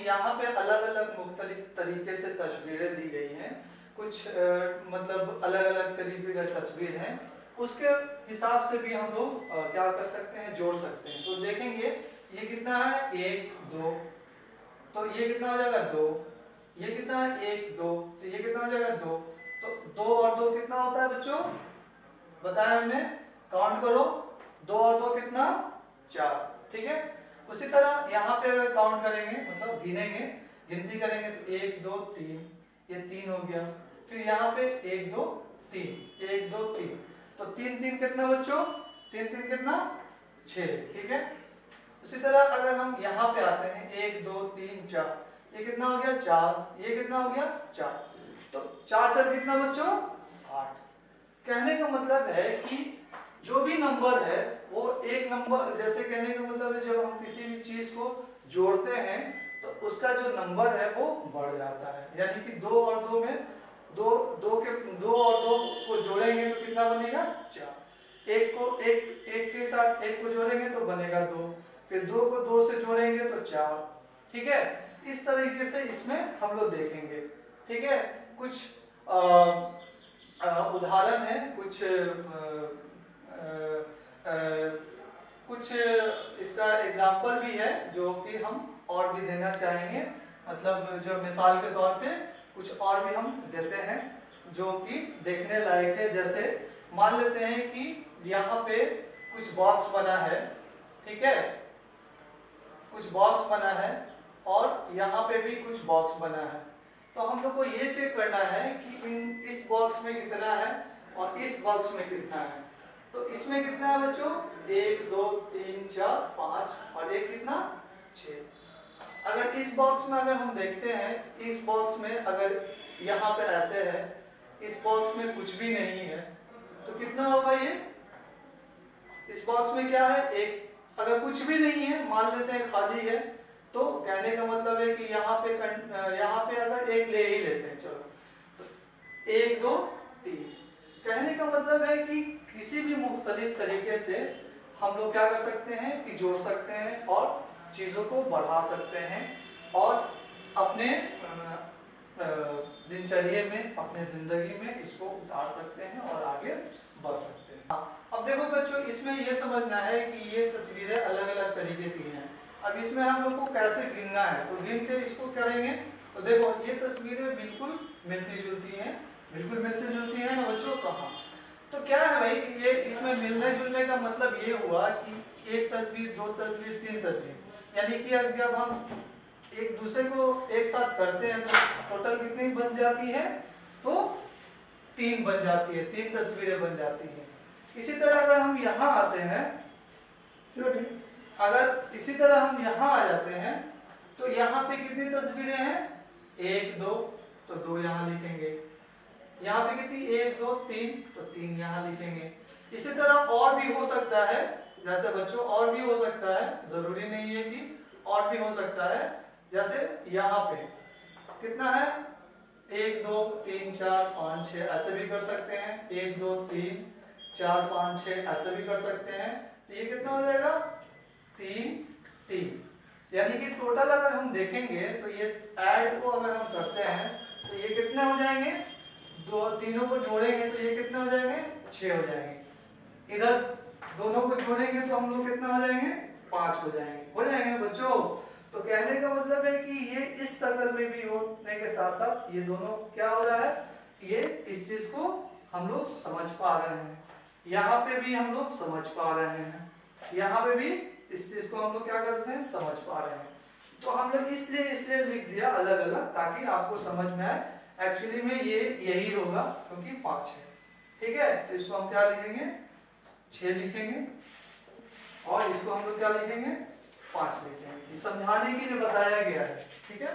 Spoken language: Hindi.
यहाँ पे अलग अलग मुख्तलिफ तरीके से तस्वीरें दी गई हैं, कुछ मतलब अलग अलग तरीके का तस्वीर है, उसके हिसाब से भी हम लोग क्या कर सकते हैं, जोड़ सकते हैं। तो देखेंगे ये कितना है, 1 2, तो ये कितना हो जाएगा 2, ये कितना है 1 2, तो ये कितना हो जाएगा 2, तो 2 और 2 कितना होता है बच्चों, बताया हमने, काउंट करो, 2 और 2 कितना 4, ठीक है। उसी तरह यहाँ पे अगर काउंट करेंगे मतलब गिनेंगे, गिनती करेंगे तो 1 2 3, ये 3 हो गया, फिर यहाँ पे 1 2 3, 1 2 3, तो 3 3 कितना बच्चों, 3 3 कितना 6, ठीक है। उसी तरह अगर हम यहाँ पे आते हैं 1 2 3 4, ये कितना हो गया 4, ये कितना हो गया 4, तो 4 4 कितना बच्चों 8। कहने का मतलब है कि जो भी नंबर है वो एक नंबर, जैसे कहने का मतलब है जब हम किसी भी चीज को जोड़ते हैं तो उसका जो नंबर है वो बढ़ जाता है, यानी कि 2 और 2 में 2 2 और 2 को जोड़ेंगे तो कितना बनेगा 4, एक को एक के साथ एक को जोड़ेंगे तो बनेगा 2, फिर 2 को 2 से जोड़ेंगे तो 4, ठीक है। इस तरीके से इसमें हम लोग देखेंगे, ठीक है। कुछ उदाहरण है, कुछ इसका एग्जाम्पल भी है जो कि हम और भी देना चाहेंगे, मतलब जो मिसाल के तौर पे कुछ और भी हम देते हैं जो कि देखने लायक है। जैसे मान लेते हैं कि यहाँ पे कुछ बॉक्स बना है, ठीक है, कुछ बॉक्स बना है और यहाँ पे भी कुछ बॉक्स बना है, तो हम लोग को ये चेक करना है कि इस बॉक्स में कितना है और इस बॉक्स में कितना है। तो इसमें कितना है बच्चों, 1 2 3 4 5 और एक कितना 6। अगर इस बॉक्स में अगर हम देखते हैं, इस बॉक्स में अगर यहाँ पे ऐसे है, इस बॉक्स में कुछ भी नहीं है, तो कितना होगा ये, इस बॉक्स में क्या है, एक, अगर कुछ भी नहीं है मान लेते हैं खाली है, तो कहने का मतलब है कि यहाँ पे अगर एक ले ही लेते हैं, चलो तो 1 2 3, कहने का मतलब है कि किसी भी मुख्तलिफ तरीके से हम लोग क्या कर सकते हैं कि जोड़ सकते हैं और चीज़ों को बढ़ा सकते हैं और अपने दिनचर्या में, अपने ज़िंदगी में इसको उतार सकते हैं और आगे बढ़ सकते हैं। अब देखो बच्चों, इसमें ये समझना है कि ये तस्वीरें अलग अलग तरीके की हैं। अब इसमें हम लोग को कैसे गिनना है, तो गिन के इसको करेंगे। तो देखो ये तस्वीरें बिल्कुल मिलती जुलती हैं, बिल्कुल मिलती जुलती हैं ना बच्चों, कहाँ, तो क्या है भाई, ये इसमें मिलने जुलने का मतलब ये हुआ कि एक तस्वीर, 2 तस्वीर, 3 तस्वीर, यानी कि जब हम एक दूसरे को एक साथ करते हैं तो टोटल कितनी बन जाती है, तो 3 बन जाती है, 3 तस्वीरें बन जाती हैं। इसी तरह अगर हम यहाँ आते हैं, अगर इसी तरह हम यहाँ आ जाते हैं तो यहाँ पे कितनी तस्वीरें हैं, 1 2, तो 2 यहाँ लिखेंगे, यहाँ पे कितनी 1 2 3, तो 3 यहाँ लिखेंगे। इसी तरह और भी हो सकता है, जैसे बच्चों और भी हो सकता है, जरूरी नहीं है कि और भी हो सकता है। जैसे यहाँ पे कितना है, 1 2 3 4 5 6, ऐसे भी कर सकते हैं, 1 2 3 4 5 6 ऐसे भी कर सकते हैं। तो ये कितना हो जाएगा 3 3, यानी कि टोटल अगर हम देखेंगे तो ये ऐड को अगर हम करते हैं तो ये कितने हो जाएंगे, दो तीनों को जोड़ेंगे तो ये कितने हो जाएंगे 6 हो जाएंगे, इधर दोनों को जोड़ेंगे तो हम लोग कितना हो जाएंगे 5 हो जाएंगे बच्चों। तो कहने का मतलब है कि ये इस शक्ल में भी होने के साथ साथ ये दोनों क्या हो रहा है, ये इस चीज को हम लोग समझ पा रहे हैं, यहाँ पे भी हम लोग समझ पा रहे हैं, यहाँ पे भी इस चीज को हम लोग क्या कर रहे हैं, समझ पा रहे हैं। तो हम लोग इसलिए लिख दिया अलग अलग ताकि आपको समझ में आए, एक्चुअली में ये यही होगा क्योंकि 5 है, ठीक है। तो इसको हम क्या लिखेंगे 6 लिखेंगे और इसको हम लोग क्या लिखेंगे 5 लिखेंगे, समझाने के लिए बताया गया है, ठीक है।